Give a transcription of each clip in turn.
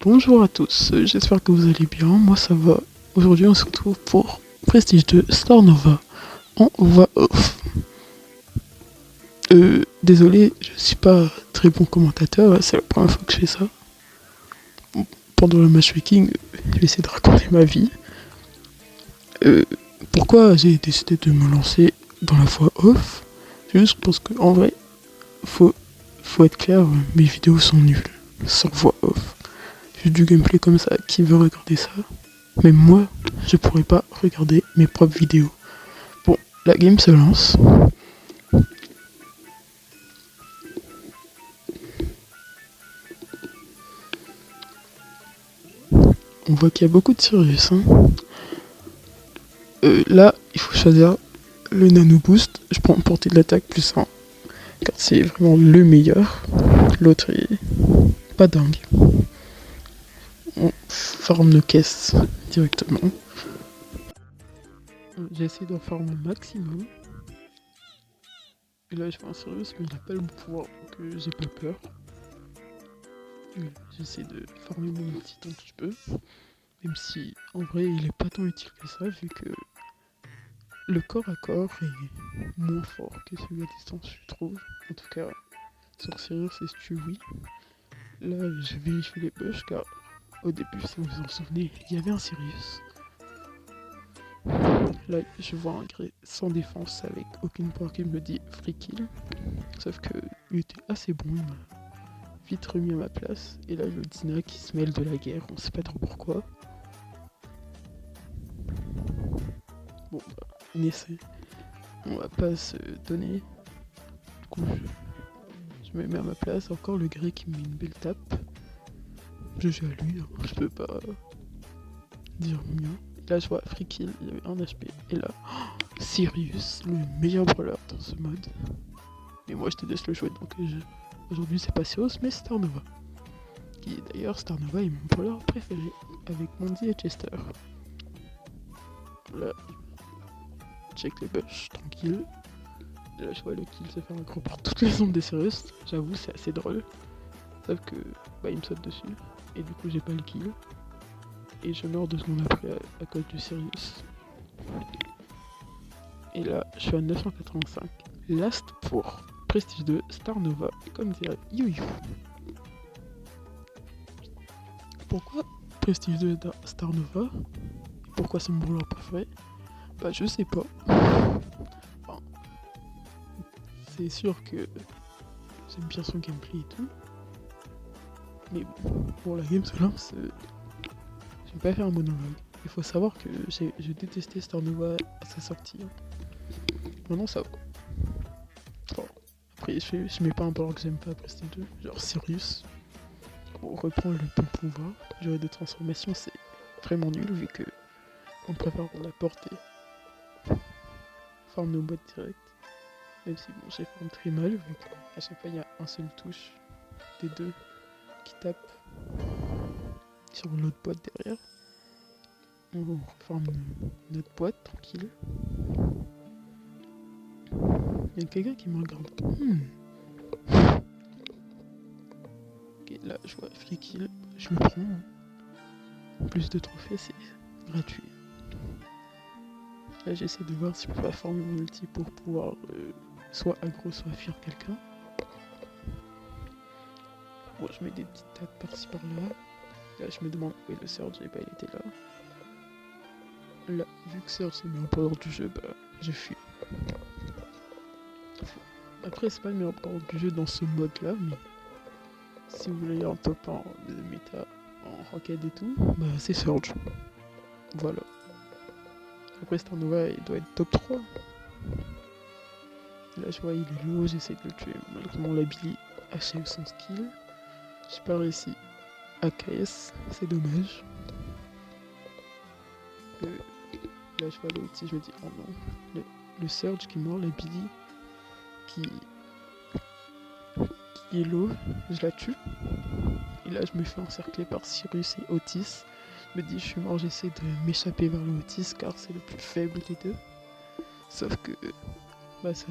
Bonjour à tous, j'espère que vous allez bien, moi ça va. Aujourd'hui on se retrouve pour Prestige 2 Star Nova en voix off. Désolé, je suis pas très bon commentateur, c'est la première fois que je fais ça. Pendant le matchmaking, je vais essayer de raconter ma vie. Pourquoi j'ai décidé de me lancer dans la voix off? C'est juste parce que en vrai, faut être clair, mes vidéos sont nulles, sans voix off. Juste du gameplay comme ça, qui veut regarder ça? Même moi, je pourrais pas regarder mes propres vidéos. Bon, la game se lance. On voit qu'il y a beaucoup de Sirius. Là, il faut choisir le nano boost. Je prends portée de l'attaque plus 1. Car c'est vraiment le meilleur. L'autre est pas dingue. On farm nos caisses directement. J'ai essayé d'en farmer un maximum. Et là, je fais un Sirius, mais il a pas le pouvoir, donc j'ai pas peur. J'essaie de farmer mon ulti tant que je peux. Même si, en vrai, il est pas tant utile que ça, vu que le corps à corps est moins fort que celui à distance, je trouve. En tout cas, sur Sirius et Stewie. Là, j'ai vérifié les bugs, car au début, si vous vous en souvenez, il y avait un Sirius. Là, je vois un gré sans défense avec aucune power qui me dit free kill. Sauf que il était assez bon, il m'a vite remis à ma place. Et là, le Dina qui se mêle de la guerre, on sait pas trop pourquoi. Bon, bah, on essaie. On va pas se donner. Du coup, je me mets à ma place. Encore le gré qui me met une belle tape. Je joue à lui, hein. Je peux pas dire mieux. Et là, je vois free kill, il y avait 1 HP. Et là, Sirius, le meilleur brawler dans ce mode. Mais moi, je te laisse le jouer, donc aujourd'hui, c'est pas Sirius, mais Star Nova. Qui d'ailleurs, Star Nova est mon brawler préféré, avec Mandy et Chester. Là, check les bush, tranquille. Là, je vois le kill se faire accro par toutes les ombres des Sirius. J'avoue, c'est assez drôle. Sauf que, bah, il me saute dessus. Et du coup, j'ai pas le kill. Et je meurs 2 secondes après à cause du Sirius. Et là, je suis à 985. Last pour Prestige 2 Star Nova, comme dirait YuYu. Pourquoi Prestige 2 Star Nova? Pourquoi c'est mon brawler préféré? Bah, je sais pas. Enfin, c'est sûr que j'aime bien son gameplay et tout. Mais bon, pour la game se lance, je vais pas faire un monologue. Il faut savoir que j'ai détesté Star Nova à sa sortie. Maintenant ça va. Bon, après je mets pas un brawler que j'aime pas à Prestige 2, genre Sirius. Pour reprendre le bon pouvoir, durée de transformation c'est vraiment nul vu que on préfère la portée. Farm nos boîtes direct. Même si bon j'ai farm très mal vu qu'à chaque fois il y a un seul touche des deux qui tape sur l'autre boîte derrière. On reforme notre boîte tranquille. Il y a quelqu'un qui me regarde. Ok, là je vois free kill, je le prends. Plus de trophées, c'est gratuit. Là j'essaie de voir si je peux pas former mon ulti pour pouvoir soit aggro, soit fuir quelqu'un. Bon, je mets des petites tapes par-ci par-là. Là je me demande où est le Surge, et bah il était là. Là, vu que Surge c'est le meilleur brawler du jeu, bah je fuis. Après c'est pas le meilleur brawler du jeu dans ce mode là, mais si vous voulez un top 1 de méta en ranked et tout, bah c'est Surge. Voilà. Après Star Nova il doit être top 3. Là je vois il est low, j'essaie de le tuer. Malheureusement la Billy achève son skill. J'ai pas réussi à KS, c'est dommage. Là je vois l'ulti, je me dis oh non. Le Surge qui mord la Billy qui est low, je la tue. Et là je me fais encercler par Sirius et Otis. Je me dis je suis mort, j'essaie de m'échapper vers le Otis car c'est le plus faible des deux. Sauf que bah c'est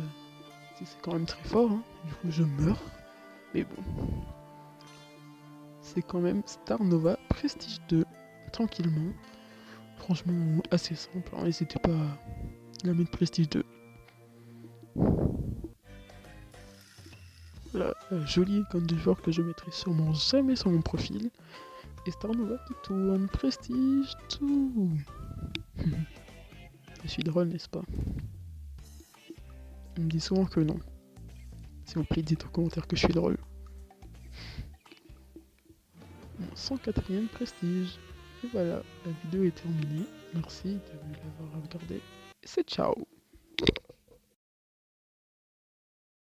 quand même très fort, hein. Du coup je meurs. Mais bon. c'est quand même Star Nova Prestige 2. Tranquillement. Franchement, assez simple. Hein. N'hésitez pas à la mettre Prestige 2. Voilà, joli icône de joueur que je mettrai sûrement jamais sur mon profil. Et Star Nova qui tourne. Prestige tout. Je suis drôle, n'est-ce pas? On me dit souvent que non. S'il vous plaît, dites en commentaire que je suis drôle. Mon 104e prestige. Et voilà, la vidéo est terminée. Merci de l'avoir regardé. Et c'est ciao!